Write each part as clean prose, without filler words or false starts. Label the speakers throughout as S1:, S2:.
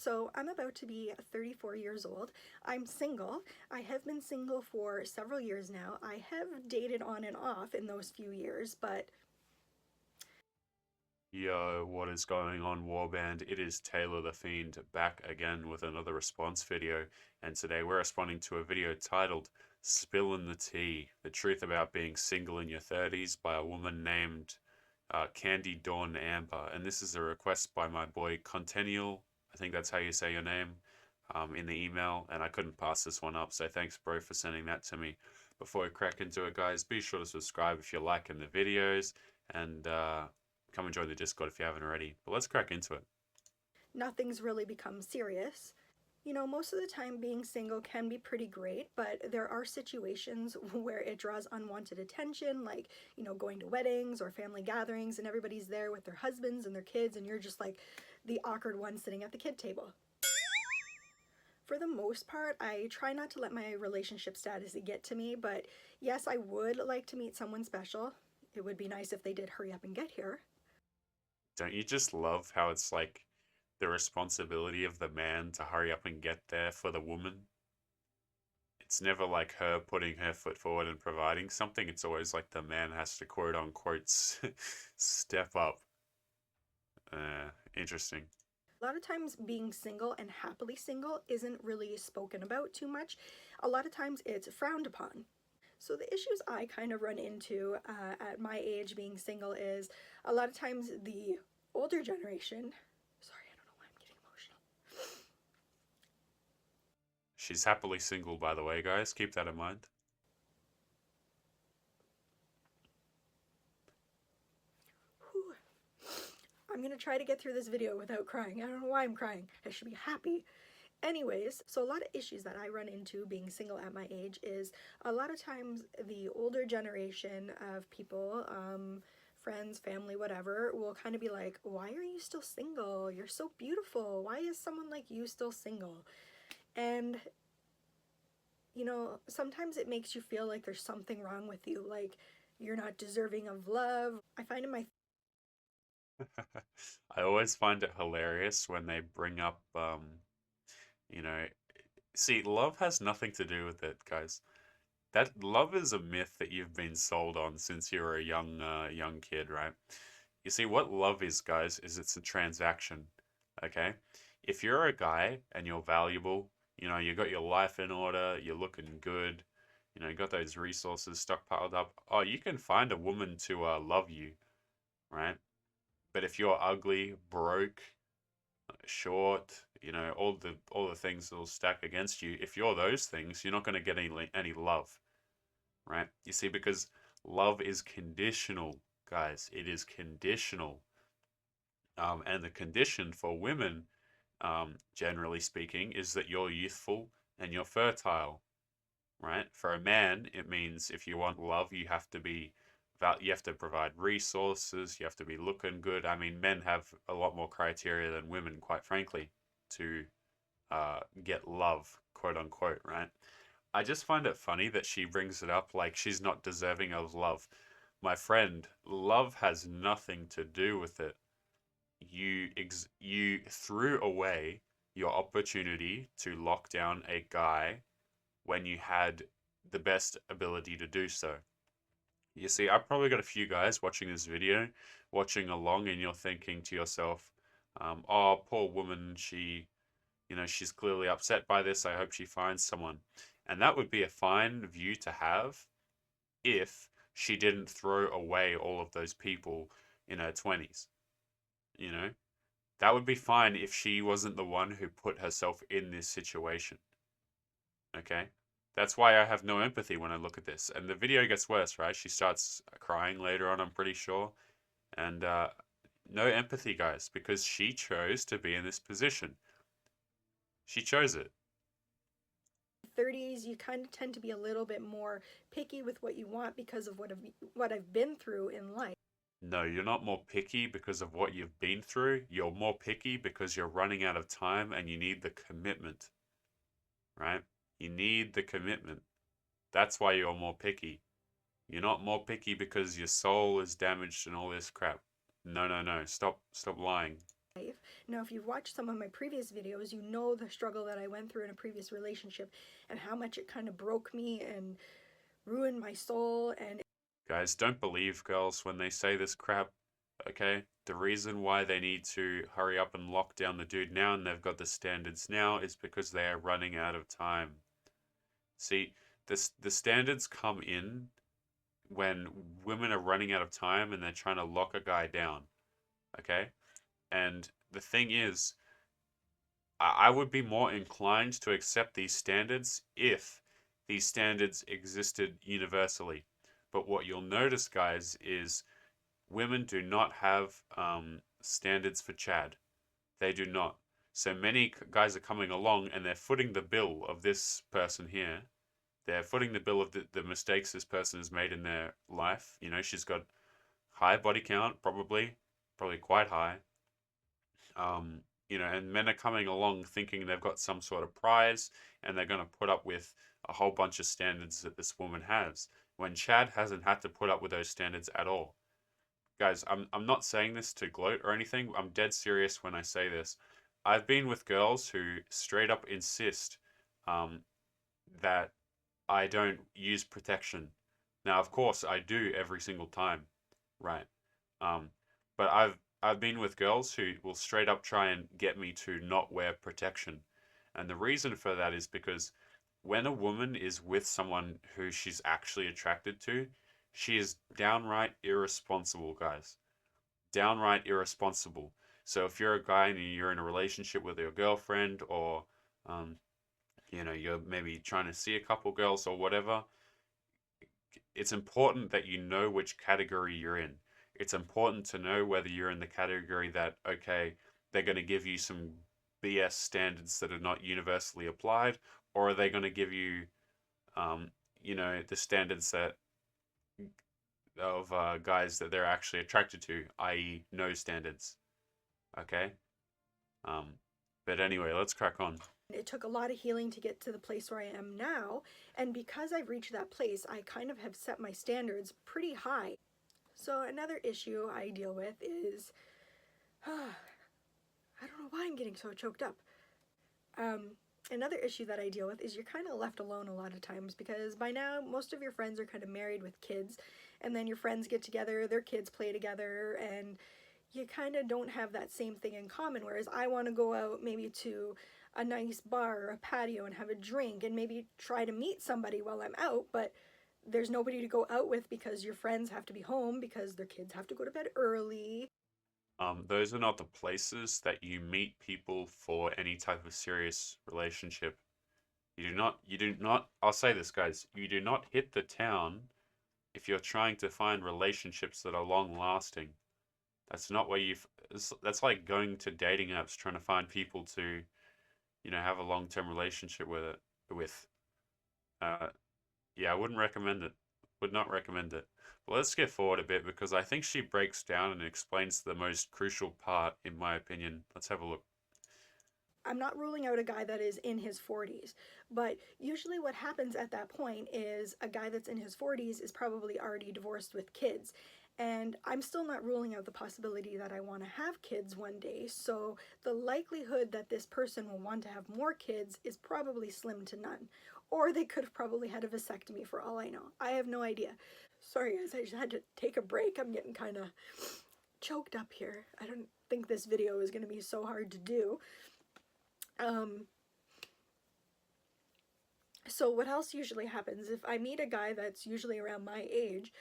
S1: So I'm about to be 34 years old. I'm single. I have been single for several years now. I have dated on and off in those few years, but
S2: Yo, what is going on, Warband? It is Taylor the Fiend back again with another response video, and today we're responding to a video titled Spillin' the Tea, the truth about being single in your 30s by a woman named Candy Dawn Amber. And this is a request by my boy Contenial, I think that's how you say your name, in the email, and I couldn't pass this one up, so thanks, bro, for sending that to me. Before we crack into it, guys, be sure to subscribe if you're liking the videos, and come and join the Discord if you haven't already. But let's crack into it.
S1: nothing's really become serious. You know, most of the time being single can be pretty great, but there are situations where it draws unwanted attention, like, you know, going to weddings or family gatherings and everybody's there with their husbands and their kids, and you're just like the awkward one sitting at the kid table. For the most part, I try not to let my relationship status get to me, but yes, I would like to meet someone special. It would be nice if they did hurry up and get here.
S2: Don't you just love how it's like the responsibility of the man to hurry up and get there for the woman? It's never like her putting her foot forward and providing something. It's always like the man has to quote unquote step up. Interesting.
S1: A lot of times, being single and happily single isn't really spoken about too much. A lot of times, it's frowned upon. So, the issues I kind of run into at my age being single is a lot of times the older generation. Sorry, I don't know why I'm getting emotional.
S2: She's happily single, by the way, guys. Keep that in mind.
S1: Whew. I'm gonna try to get through this video without crying. I don't know why I'm crying. I should be happy. Anyways, so a lot of issues that I run into being single at my age is a lot of times the older generation of people, friends, family, whatever, will kind of be like, why are you still single? You're so beautiful. Why is someone like you still single? And, you know, sometimes it makes you feel like there's something wrong with you, like you're not deserving of love. I find in my
S2: I always find it hilarious when they bring up, you know, see, love has nothing to do with it, guys. That love is a myth that you've been sold on since you were a young kid, right? You see, what love is, guys, is it's a transaction, okay? If you're a guy and you're valuable, you know, you got your life in order, you're looking good, you know, you got those resources stockpiled up, oh, you can find a woman to love you, right? But if you're ugly, broke, short, you know, all the things that'll stack against you, if you're those things, you're not going to get any love, right? You see, because love is conditional, guys. It is conditional. And the condition for women, generally speaking, is that you're youthful and you're fertile, right? For a man, it means if you want love, you have to provide resources, you have to be looking good. I mean, men have a lot more criteria than women, quite frankly, to get love, quote unquote, right? I just find it funny that she brings it up like she's not deserving of love. My friend, love has nothing to do with it. You threw away your opportunity to lock down a guy when you had the best ability to do so. You see, I've probably got a few guys watching this video, watching along, and you're thinking to yourself, oh, poor woman, she's clearly upset by this. I hope she finds someone. And that would be a fine view to have if she didn't throw away all of those people in her 20s. You know, that would be fine if she wasn't the one who put herself in this situation. Okay? That's why I have no empathy when I look at this. And the video gets worse, right? She starts crying later on, I'm pretty sure. And no empathy, guys, because she chose to be in this position. She chose it.
S1: 30s, you kind of tend to be a little bit more picky with what you want because of what I've been through in life.
S2: No, you're not more picky because of what you've been through. You're more picky because you're running out of time and you need the commitment, right? You need the commitment. That's why you're more picky. You're not more picky because your soul is damaged and all this crap. No, no, no. Stop lying.
S1: Now, if you've watched some of my previous videos, you know the struggle that I went through in a previous relationship and how much it kind of broke me and ruined my soul. And
S2: Guys, don't believe girls when they say this crap, okay? The reason why they need to hurry up and lock down the dude now and they've got the standards now is because they are running out of time. See, the standards come in when women are running out of time and they're trying to lock a guy down, okay? And the thing is, I would be more inclined to accept these standards if these standards existed universally. But what you'll notice, guys, is women do not have standards for Chad. They do not. So many guys are coming along and they're footing the bill of this person here. They're footing the bill of the mistakes this person has made in their life. You know, she's got high body count, probably quite high. You know, and men are coming along thinking they've got some sort of prize and they're going to put up with a whole bunch of standards that this woman has when Chad hasn't had to put up with those standards at all. Guys, I'm not saying this to gloat or anything. I'm dead serious when I say this. I've been with girls who straight up insist that I don't use protection. Now, of course, I do every single time, right? Um, but I've been with girls who will straight up try and get me to not wear protection. And the reason for that is because when a woman is with someone who she's actually attracted to, she is downright irresponsible, guys. Downright irresponsible. So if you're a guy and you're in a relationship with your girlfriend or you know, you're maybe trying to see a couple girls or whatever, it's important that you know which category you're in. It's important to know whether you're in the category that, okay, they're going to give you some BS standards that are not universally applied, or are they going to give you, you know, the standards that of guys that they're actually attracted to, i.e., no standards. Okay. Um, but anyway, let's crack on.
S1: it took a lot of healing to get to the place where I am now. And because I've reached that place, I kind of have set my standards pretty high. So another issue I deal with is, I don't know why I'm getting so choked up. Another issue that I deal with is you're kind of left alone a lot of times because by now most of your friends are kind of married with kids, and then your friends get together, their kids play together, and you kind of don't have that same thing in common. Whereas I want to go out maybe to a nice bar or a patio and have a drink and maybe try to meet somebody while I'm out, but there's nobody to go out with because your friends have to be home because their kids have to go to bed early.
S2: Those are not the places that you meet people for any type of serious relationship. You do not, I'll say this, guys, you do not hit the town if you're trying to find relationships that are long lasting. That's not where that's like going to dating apps trying to find people to, you know, have a long term relationship with. Uh, yeah, I wouldn't recommend it. Would not recommend it. But let's get forward a bit because I think she breaks down and explains the most crucial part, in my opinion. Let's have a look.
S1: I'm not ruling out a guy that is in his 40s, but usually what happens at that point is a guy that's in his 40s is probably already divorced with kids. And I'm still not ruling out the possibility that I want to have kids one day, so the likelihood that this person will want to have more kids is probably slim to none. Or they could have probably had a vasectomy for all I know. I have no idea. Sorry guys, I just had to take a break. I'm getting kind of choked up here. I don't think this video is going to be so hard to do. So what else usually happens if I meet a guy that's usually around my age,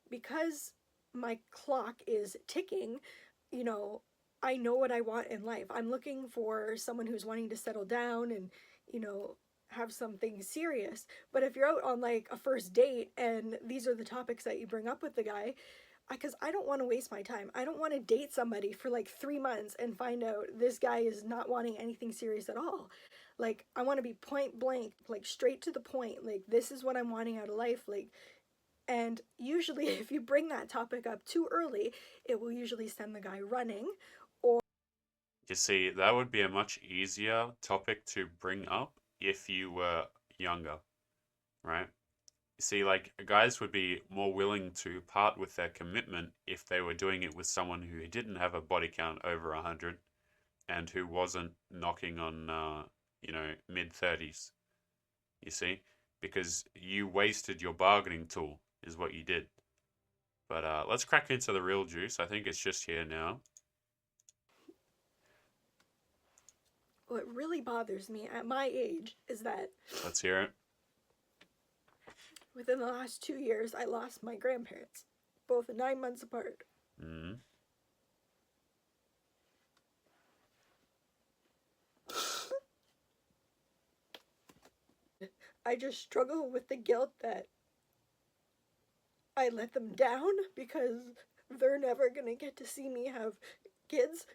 S1: because my clock is ticking, you know, I know what I want in life. I'm looking for someone who's wanting to settle down and, you know, have something serious. But if you're out on like a first date and these are the topics that you bring up with the guy, because I don't want to waste my time. I don't want to date somebody for like 3 months and find out this guy is not wanting anything serious at all. Like, I want to be point blank, like straight to the point. Like, this is what I'm wanting out of life. Like, and usually if you bring that topic up too early, it will usually send the guy running. Or
S2: You see, that would be a much easier topic to bring up if you were younger, right? You see, like, guys would be more willing to part with their commitment if they were doing it with someone who didn't have a body count over 100. and who wasn't knocking on, mid-30s, you see? Because you wasted your bargaining tool, is what you did. But let's crack into the real juice. I think it's just here now.
S1: What really bothers me at my age is that
S2: Let's hear it.
S1: within the last 2 years, I lost my grandparents, both 9 months apart.
S2: Mm-hmm.
S1: I just struggle with the guilt that I let them down because they're never gonna get to see me have kids.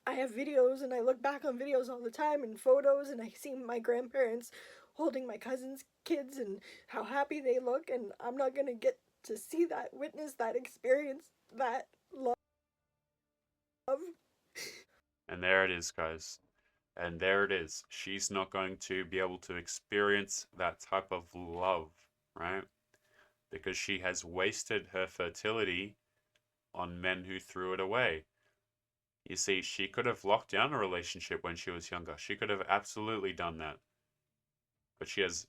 S1: I have videos and I look back on videos all the time and photos, and I see my grandparents holding my cousin's kids and how happy they look, and I'm not gonna get to see that, witness that, experience that love.
S2: And there it is, guys. And there it is. She's not going to be able to experience that type of love, right? Because she has wasted her fertility on men who threw it away. You see, she could have locked down a relationship when she was younger. She could have absolutely done that. But she has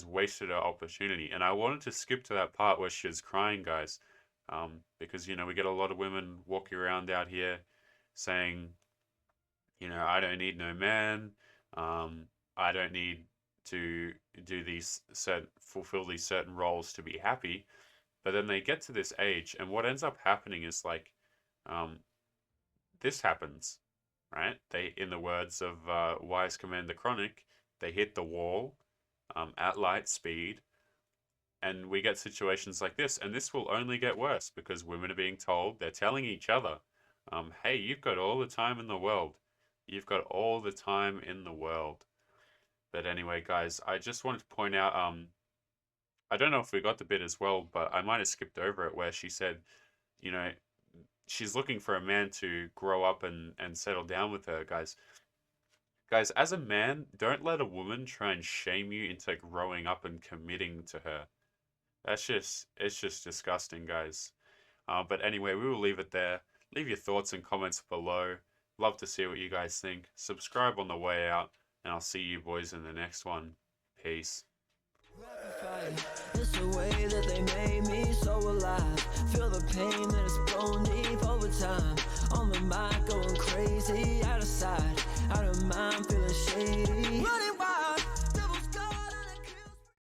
S2: wasted her opportunity. And I wanted to skip to that part where she was crying, guys. Because, we get a lot of women walking around out here saying, I don't need no man. I don't need to do fulfill these certain roles to be happy. But then they get to this age, and what ends up happening is this happens, right? They, in the words of Wise Commander Chronic, they hit the wall at light speed, and we get situations like this, and this will only get worse because women are being told, they're telling each other, hey, you've got all the time in the world. You've got all the time in the world. But anyway, guys, I just wanted to point out, I don't know if we got the bit as well, but I might have skipped over it where she said, she's looking for a man to grow up and settle down with her, guys. Guys, as a man, don't let a woman try and shame you into growing up and committing to her. It's just disgusting, guys. But anyway, we will leave it there. Leave your thoughts and comments below. Love to see what you guys think. Subscribe on the way out, and I'll see you boys in the next one. Peace.
S3: It's the way that they made me so alive. Feel the pain that is blown deep over time. On the mic going crazy, out of sight, out of mind, feeling shady.